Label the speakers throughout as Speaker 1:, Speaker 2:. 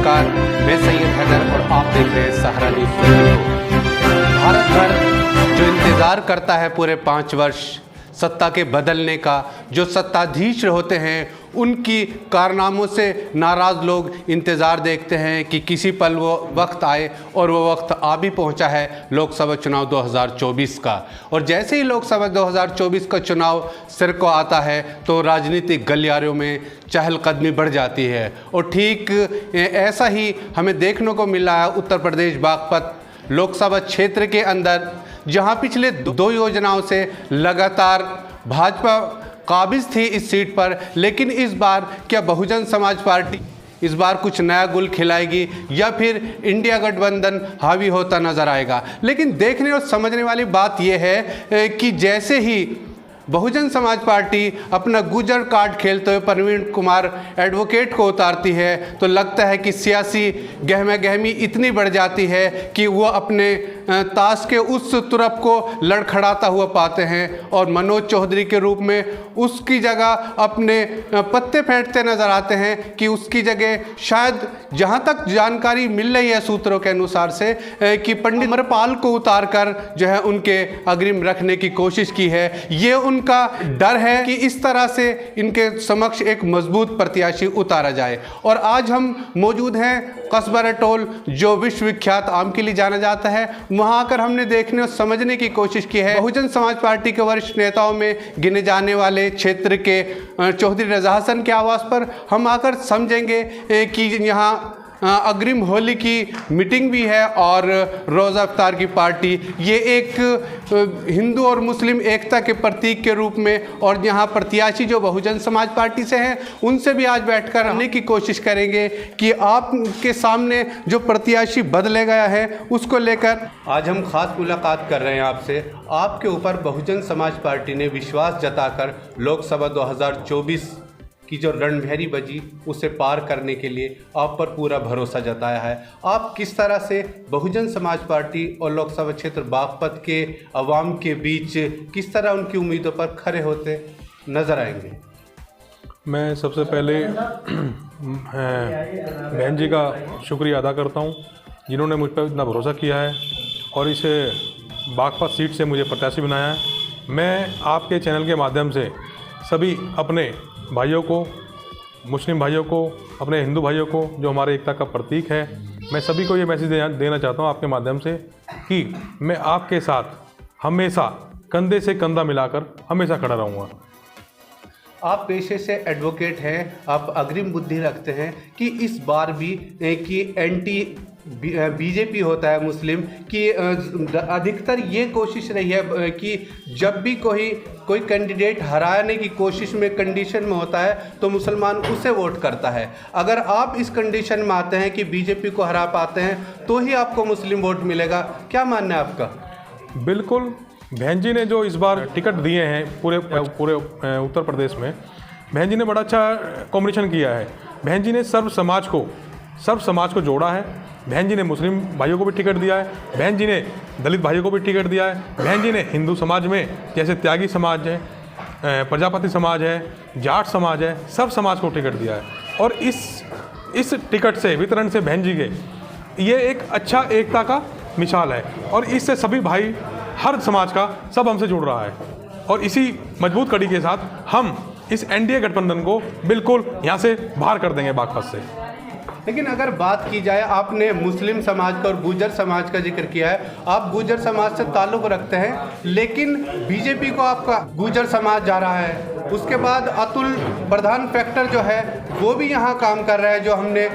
Speaker 1: नमस्कार, मैं सैयद हैदर और आप देख रहे हैं सहारा न्यूज़ 24। भारत भर जो इंतज़ार करता है पूरे 5 वर्ष सत्ता के बदलने का, जो सत्ताधीश होते हैं उनकी कारनामों से नाराज़ लोग इंतज़ार देखते हैं कि किसी पल वो वक्त आए, और वो वक्त आ भी पहुंचा है लोकसभा चुनाव 2024 का। और जैसे ही लोकसभा 2024 का चुनाव सिर को आता है तो राजनीतिक गलियारों में चहलकदमी बढ़ जाती है। और ठीक ऐसा ही हमें देखने को मिला है उत्तर प्रदेश बागपत लोकसभा क्षेत्र के अंदर, जहां पिछले 2 योजनाओं से लगातार भाजपा काबिज थी इस सीट पर। लेकिन इस बार क्या बहुजन समाज पार्टी इस बार कुछ नया गुल खिलाएगी या फिर इंडिया गठबंधन हावी होता नजर आएगा? लेकिन देखने और समझने वाली बात यह है कि जैसे ही बहुजन समाज पार्टी अपना गुजर कार्ड खेलते हुए प्रवीण कुमार एडवोकेट को उतारती है तो लगता है कि सियासी गहमा गहमी इतनी बढ़ जाती है कि वो अपने ताश के उस तरफ को लड़खड़ाता हुआ पाते हैं और मनोज चौधरी के रूप में उसकी जगह अपने पत्ते फेंटते नजर आते हैं कि उसकी जगह शायद, जहां तक जानकारी मिल रही है सूत्रों के अनुसार से, कि पंडित अमरपाल को उतार कर जो है उनके अग्रिम रखने की कोशिश की है। ये उनका डर है कि इस तरह से इनके समक्ष एक मजबूत प्रत्याशी उतारा जाए। और आज हम मौजूद हैं कस्बा रटोल, जो विश्वविख्यात आम के लिए जाना जाता है। वहां आकर हमने देखने और समझने की कोशिश की है बहुजन समाज पार्टी के वरिष्ठ नेताओं में गिने जाने वाले क्षेत्र के चौधरी रजा हसन के आवास पर। हम आकर समझेंगे कि यहाँ अग्रिम होली की मीटिंग भी है और रोज़ा इफ्तार की पार्टी, ये एक हिंदू और मुस्लिम एकता के प्रतीक के रूप में, और यहाँ प्रत्याशी जो बहुजन समाज पार्टी से हैं उनसे भी आज बैठकर आने की कोशिश करेंगे कि आपके सामने जो प्रत्याशी बदले गया है उसको लेकर आज हम खास मुलाकात कर रहे हैं आपसे। आपके ऊपर बहुजन समाज पार्टी ने विश्वास जताकर लोकसभा 2024 की जो रणभेरी बजी उसे पार करने के लिए आप पर पूरा भरोसा जताया है। आप किस तरह से बहुजन समाज पार्टी और लोकसभा क्षेत्र बागपत के अवाम के बीच किस तरह उनकी उम्मीदों पर खरे होते नजर आएंगे?
Speaker 2: मैं सबसे पहले बहन जी का शुक्रिया अदा करता हूं, जिन्होंने मुझ पर इतना भरोसा किया है और इसे बागपत सीट से मुझे प्रत्याशी बनाया है। मैं आपके चैनल के माध्यम से सभी अपने भाइयों को, मुस्लिम भाइयों को, अपने हिंदू भाइयों को, जो हमारे एकता का प्रतीक है, मैं सभी को ये मैसेज देना चाहता हूँ आपके माध्यम से कि मैं आपके साथ हमेशा कंधे से कंधा मिलाकर हमेशा खड़ा रहूँगा।
Speaker 1: आप पेशे से एडवोकेट हैं, आप अग्रिम बुद्धि रखते हैं कि इस बार भी कि एंटी बीजेपी होता है मुस्लिम की अधिकतर ये कोशिश रही है कि जब भी कोई कैंडिडेट हराने की कोशिश में कंडीशन में होता है तो मुसलमान उसे वोट करता है। अगर आप इस कंडीशन में आते हैं कि बीजेपी को हरा पाते हैं तो ही आपको मुस्लिम वोट मिलेगा, क्या मानना है आपका?
Speaker 2: बिल्कुल, बहन जी ने जो इस बार टिकट दिए हैं पूरे उत्तर प्रदेश में, बहन जी ने बड़ा अच्छा कॉम्बिनेशन किया है। बहन जी ने सर्व समाज को जोड़ा है। बहन जी ने मुस्लिम भाइयों को भी टिकट दिया है, बहन जी ने दलित भाइयों को भी टिकट दिया है, बहन जी ने हिंदू समाज में जैसे त्यागी समाज है, प्रजापति समाज है, जाट समाज है, सब समाज को टिकट दिया है। और इस टिकट से, वितरण से बहन जी के ये एक अच्छा एकता का मिसाल है और इससे सभी भाई, हर समाज का सब हमसे जुड़ रहा है। और इसी मजबूत कड़ी के साथ हम इस एनडीए गठबंधन को बिल्कुल यहाँ से बाहर कर देंगे बागपत से।
Speaker 1: लेकिन अगर बात की जाए, आपने मुस्लिम समाज का और गुर्जर समाज का जिक्र किया है, आप गुर्जर समाज से ताल्लुक़ रखते हैं, लेकिन बीजेपी को आपका गुर्जर समाज जा रहा है। उसके बाद अतुल प्रधान फैक्टर जो है वो भी यहाँ काम कर रहा है, जो हमने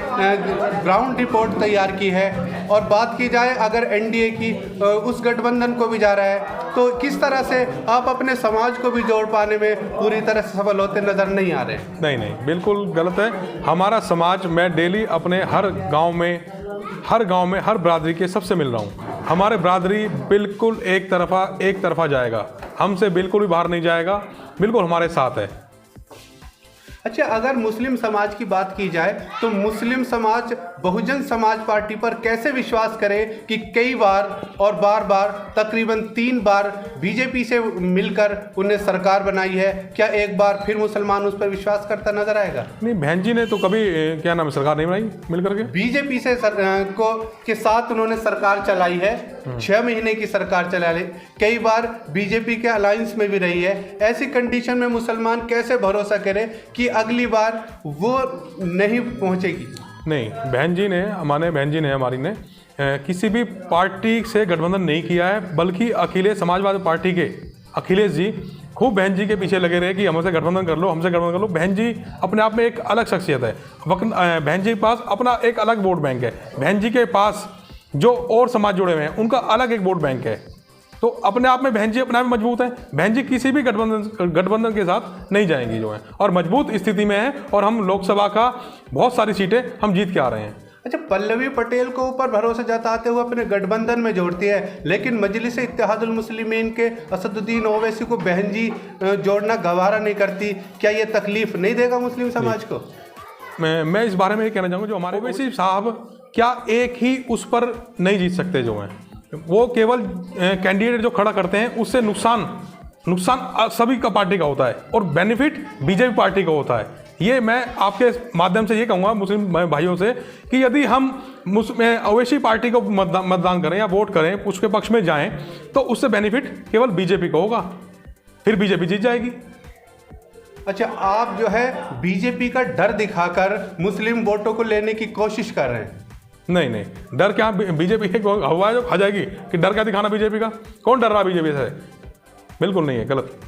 Speaker 1: ग्राउंड रिपोर्ट तैयार की है। और बात की जाए अगर एनडीए की, उस गठबंधन को भी जा रहा है, तो किस तरह से आप अपने समाज को भी जोड़ पाने में पूरी तरह से सफल होते नज़र नहीं आ रहे?
Speaker 2: नहीं, बिल्कुल गलत है। हमारा समाज, मैं डेली अपने हर गांव में हर बरादरी के सबसे मिल रहा हूं। हमारे बरादरी बिल्कुल एक तरफा जाएगा, हमसे बिल्कुल भी बाहर नहीं जाएगा, बिल्कुल हमारे साथ है।
Speaker 1: अच्छा, अगर मुस्लिम समाज की बात की जाए तो मुस्लिम समाज बहुजन समाज पार्टी पर कैसे विश्वास करे कि कई बार और बार बार तकरीबन 3 बार बीजेपी से मिलकर उन्हें सरकार बनाई है, क्या एक बार फिर मुसलमान उस पर विश्वास करता नजर आएगा?
Speaker 2: नहीं, बहन जी ने तो कभी क्या नाम है सरकार नहीं बनाई मिल करके।
Speaker 1: बीजेपी से के साथ उन्होंने सरकार चलाई है, 6 महीने की सरकार चला ली, कई बार बीजेपी के अलायंस में भी रही है। ऐसी कंडीशन में मुसलमान कैसे भरोसा करे कि अगली बार वो नहीं पहुंचेगी?
Speaker 2: नहीं, बहन जी ने हमारी ने किसी भी पार्टी से गठबंधन नहीं किया है, बल्कि अखिलेश समाजवादी पार्टी के अखिलेश जी खूब बहन जी के पीछे लगे रहे कि हमसे गठबंधन कर लो। बहन जी अपने आप में एक अलग शख्सियत है। बहन जी के पास अपना एक अलग वोट बैंक है। बहन जी के पास जो और समाज जुड़े हुए हैं उनका अलग एक वोट बैंक है। तो अपने आप में बहन जी अपने आप में मजबूत है। बहन जी किसी भी गठबंधन के साथ नहीं जाएंगी जो है, और मजबूत स्थिति में है, और हम लोकसभा का बहुत सारी सीटें हम जीत के आ रहे हैं।
Speaker 1: अच्छा, पल्लवी पटेल को ऊपर भरोसा जताते हुए अपने गठबंधन में जोड़ती है, लेकिन मजलिस इत्तेहादुल मुस्लिमीन के असदुद्दीन ओवैसी को बहन जी जोड़ना गवारा नहीं करती। क्या ये तकलीफ नहीं देगा मुस्लिम समाज को?
Speaker 2: मैं इस बारे में ये कहना चाहूँगा, जो हमारे ओवैसी साहब क्या एक ही उस पर नहीं जीत सकते जो हैं, वो केवल कैंडिडेट जो खड़ा करते हैं उससे नुकसान सभी का पार्टी का होता है और बेनिफिट बीजेपी पार्टी का होता है। ये मैं आपके माध्यम से ये कहूँगा मुस्लिम भाइयों से कि यदि हम ओवैसी पार्टी को मतदान करें या वोट करें, उसके पक्ष में जाएं, तो उससे बेनिफिट केवल बीजेपी को होगा, फिर बीजेपी जीत जाएगी।
Speaker 1: अच्छा, आप जो है बीजेपी का डर दिखाकर मुस्लिम वोटों को लेने की कोशिश कर रहे हैं?
Speaker 2: नहीं, डर क्या, बीजेपी हवा जो खा जाएगी कि डर क्या दिखाना बीजेपी का? कौन डर रहा बीजेपी से? बिल्कुल नहीं है, गलत।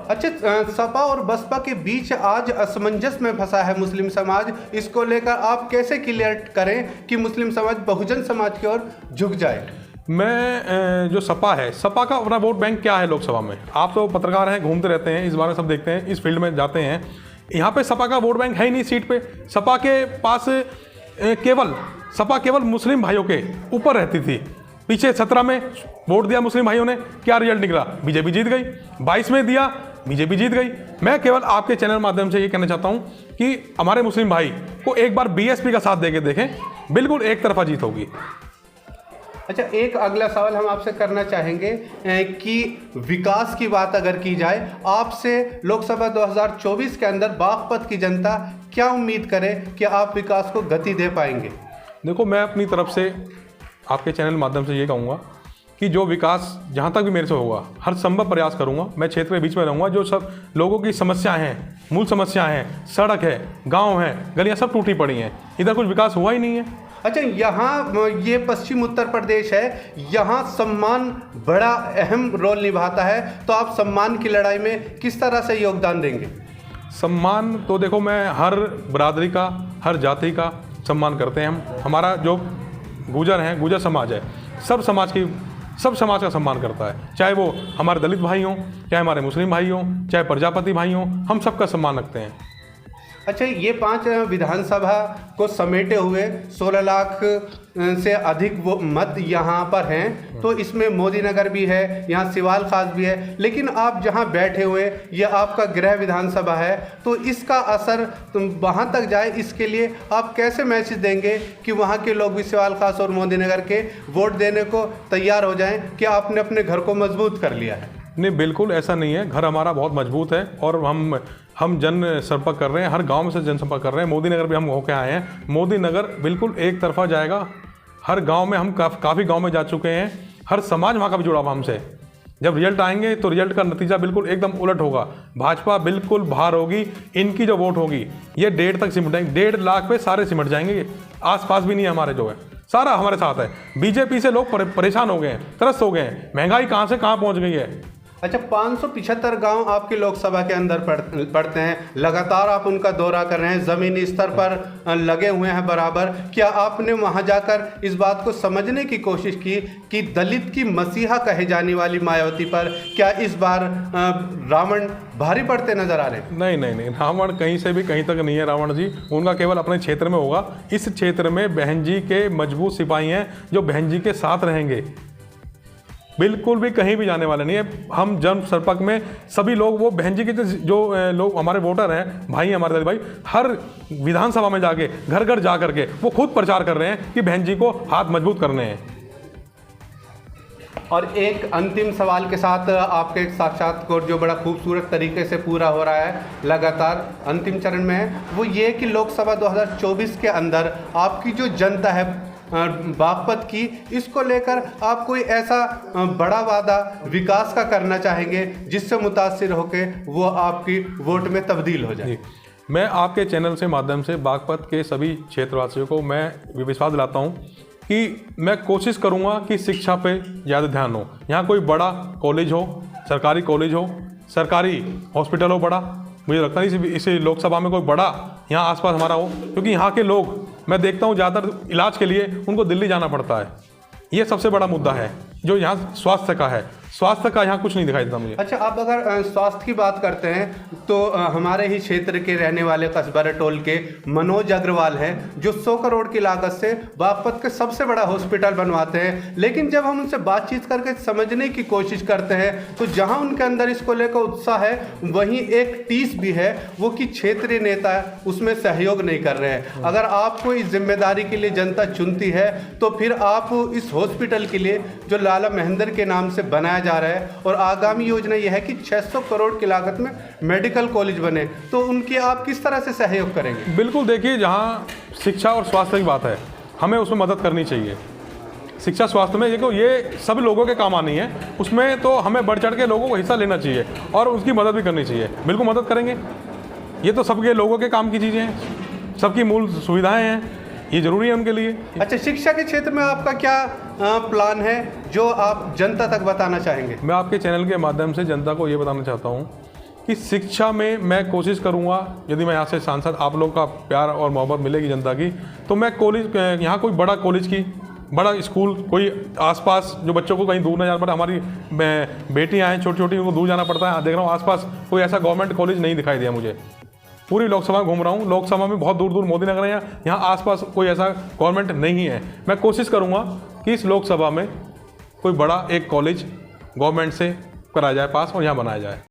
Speaker 1: अच्छा, सपा और बसपा के बीच आज असमंजस में फंसा है मुस्लिम समाज। इसको लेकर आप कैसे क्लियर करें कि मुस्लिम समाज बहुजन समाज की ओर झुक जाए?
Speaker 2: मैं जो सपा है, सपा का अपना वोट बैंक क्या है लोकसभा में? आप तो पत्रकार हैं, घूमते रहते हैं, इस बारे में सब देखते हैं, इस फील्ड में जाते हैं। यहाँ पे सपा का वोट बैंक है ही नहीं सीट पे। सपा के पास केवल मुस्लिम भाइयों के ऊपर रहती थी। पीछे 17 में वोट दिया मुस्लिम भाइयों ने, क्या रिजल्ट निकला? बीजेपी जीत गई। 22 में दिया, बीजेपी जीत गई। मैं केवल आपके चैनल माध्यम से ये कहना चाहता हूँ कि हमारे मुस्लिम भाई को एक बार बीएसपी का साथ देके देखें, बिल्कुल एक तरफा जीत होगी।
Speaker 1: अच्छा, एक अगला सवाल हम आपसे करना चाहेंगे कि विकास की बात अगर की जाए, आपसे लोकसभा 2024 के अंदर बागपत की जनता क्या उम्मीद करे कि आप विकास को गति दे पाएंगे?
Speaker 2: देखो, मैं अपनी तरफ से आपके चैनल माध्यम से ये कहूँगा कि जो विकास जहाँ तक भी मेरे से होगा, हर संभव प्रयास करूँगा। मैं क्षेत्र के बीच में रहूँगा। जो सब लोगों की समस्याएं हैं, मूल समस्याएं हैं, सड़क है, गांव है, गलियाँ सब टूटी पड़ी हैं, इधर कुछ विकास हुआ ही नहीं है।
Speaker 1: अच्छा, यहाँ ये पश्चिम उत्तर प्रदेश है, यहाँ सम्मान बड़ा अहम रोल निभाता है, तो आप सम्मान की लड़ाई में किस तरह से योगदान देंगे?
Speaker 2: सम्मान तो देखो, मैं हर बरादरी का, हर जाति का सम्मान करते हैं हम। हमारा जो गुजर समाज है, सब समाज का सम्मान करता है, चाहे वो हमारे दलित भाई हों, चाहे हमारे मुस्लिम भाई हों, चाहे प्रजापति भाई हों, हम सबका सम्मान रखते हैं।
Speaker 1: अच्छा, ये 5 विधानसभा को समेटे हुए 16 लाख से अधिक वो मत यहाँ पर हैं, तो इसमें मोदी नगर भी है, यहाँ सिवाल खास भी है, लेकिन आप जहाँ बैठे हुए ये आपका गृह विधानसभा है, तो इसका असर वहाँ तक जाए, इसके लिए आप कैसे मैसेज देंगे कि वहाँ के लोग भी सिवाल खास और मोदी नगर के वोट देने को तैयार हो जाएं कि आपने अपने घर को मजबूत कर लिया है?
Speaker 2: नहीं, बिल्कुल ऐसा नहीं है। घर हमारा बहुत मजबूत है और हम जन संपर्क कर रहे हैं, हर गांव में से जन संपर्क कर रहे हैं। मोदी नगर भी हम होके आए हैं। मोदी नगर बिल्कुल एक तरफा जाएगा। हर गांव में हम काफ़ी गांव में जा चुके हैं। हर समाज वहाँ का भी जुड़ा हुआ हमसे। जब रिजल्ट आएंगे तो रिजल्ट का नतीजा बिल्कुल एकदम उलट होगा। भाजपा बिल्कुल बाहर होगी। इनकी जो वोट होगी ये 1.5 तक सिमट जाएंगे। 1.5 लाख पे सारे सिमट जाएंगे। आसपास भी नहीं है हमारे, जो है सारा हमारे साथ है। बीजेपी से लोग परेशान हो गए हैं, त्रस्त हो गए हैं। महंगाई कहाँ से कहाँ पहुँच गई है।
Speaker 1: अच्छा, 575 गांव आपके लोकसभा के अंदर पड़ते हैं। लगातार आप उनका दौरा कर रहे हैं, ज़मीनी स्तर पर लगे हुए हैं बराबर। क्या आपने वहां जाकर इस बात को समझने की कोशिश की कि दलित की मसीहा कहे जाने वाली मायावती पर क्या इस बार रावण भारी पड़ते नजर आ रहे हैं?
Speaker 2: नहीं, रावण कहीं से भी कहीं तक नहीं है। रावण जी उनका केवल अपने क्षेत्र में होगा। इस क्षेत्र में बहन जी के मजबूत सिपाही हैं जो बहन जी के साथ रहेंगे। बिल्कुल भी कहीं भी जाने वाले नहीं है। हम जन संपर्क में सभी लोग, वो बहन जी के जो लोग हमारे वोटर हैं, भाई हमारे दादी भाई, हर विधानसभा में जाके घर घर जा करके वो खुद प्रचार कर रहे हैं कि बहन जी को हाथ मजबूत करने हैं।
Speaker 1: और एक अंतिम सवाल के साथ आपके साक्षात्कार जो बड़ा खूबसूरत तरीके से पूरा हो रहा है, लगातार अंतिम चरण में है, वो ये कि लोकसभा 2024 के अंदर आपकी जो जनता है बागपत की, इसको लेकर आप कोई ऐसा बड़ा वादा विकास का करना चाहेंगे जिससे मुतासिर होके वो आपकी वोट में तब्दील हो जाए?
Speaker 2: मैं आपके चैनल से माध्यम से बागपत के सभी क्षेत्रवासियों को मैं विश्वास दिलाता हूँ कि मैं कोशिश करूँगा कि शिक्षा पे ज़्यादा ध्यान हो। यहाँ कोई बड़ा कॉलेज हो, सरकारी कॉलेज हो, सरकारी हॉस्पिटल हो बड़ा, मुझे लगता है इसी लोकसभा में कोई बड़ा यहाँ आसपास हमारा हो, क्योंकि यहाँ के लोग मैं देखता हूँ ज़्यादातर इलाज के लिए उनको दिल्ली जाना पड़ता है। ये सबसे बड़ा मुद्दा है जो यहाँ स्वास्थ्य का है। स्वास्थ्य का यहाँ कुछ नहीं दिखाई देता मुझे।
Speaker 1: अच्छा, आप अगर स्वास्थ्य की बात करते हैं तो हमारे ही क्षेत्र के रहने वाले कस्बा रटोल के मनोज अग्रवाल हैं, जो 100 करोड़ की लागत से बागपत के सबसे बड़ा हॉस्पिटल बनवाते हैं। लेकिन जब हम उनसे बातचीत करके समझने की कोशिश करते हैं तो जहां उनके अंदर इसको लेकर उत्साह है, वहीं एक टीस भी है वो कि क्षेत्रीय नेता उसमें सहयोग नहीं कर रहे हैं। अगर आपको इस जिम्मेदारी के लिए जनता चुनती है तो फिर आप इस हॉस्पिटल के लिए जो लाला महेंद्र के नाम से बनाया जा रहा है, और आगामी योजना यह है कि 600 करोड़ की लागत में मेडिकल कॉलेज बने, तो उनकी आप किस तरह से सहयोग करेंगे?
Speaker 2: बिल्कुल, देखिए जहाँ शिक्षा और स्वास्थ्य की बात है, हमें उसमें मदद करनी चाहिए। शिक्षा स्वास्थ्य में देखो ये सब लोगों के काम आनी है, उसमें तो हमें बढ़ चढ़ के लोगों को हिस्सा लेना चाहिए और उसकी मदद भी करनी चाहिए। बिल्कुल मदद करेंगे, ये तो सबके लोगों के काम की चीज़ें हैं, सबकी मूल सुविधाएं हैं, ये जरूरी है उनके लिए।
Speaker 1: अच्छा, शिक्षा के क्षेत्र में आपका क्या प्लान है जो आप जनता तक बताना चाहेंगे?
Speaker 2: मैं आपके चैनल के माध्यम से जनता को ये बताना चाहता हूँ कि शिक्षा में मैं कोशिश करूँगा, यदि मैं यहाँ से सांसद आप लोग का प्यार और मोहब्बत मिलेगी जनता की, तो मैं कॉलेज यहाँ कोई बड़ा कॉलेज की, बड़ा स्कूल कोई आसपास जो बच्चों को कहीं दूर न जाना पड़े। हमारी बेटियाँ हैं छोटी छोटी, उनको दूर जाना पड़ता है। देख रहा हूँ आसपास कोई ऐसा गवर्नमेंट कॉलेज नहीं दिखाई दिया मुझे। पूरी लोकसभा घूम रहा हूँ, लोकसभा में बहुत दूर दूर मोदी नगर है, यहाँ आसपास कोई ऐसा गवर्नमेंट नहीं है। मैं कोशिश करूँगा कि इस लोकसभा में कोई बड़ा एक कॉलेज गवर्नमेंट से कराया जाए पास और यहाँ बनाया जाए।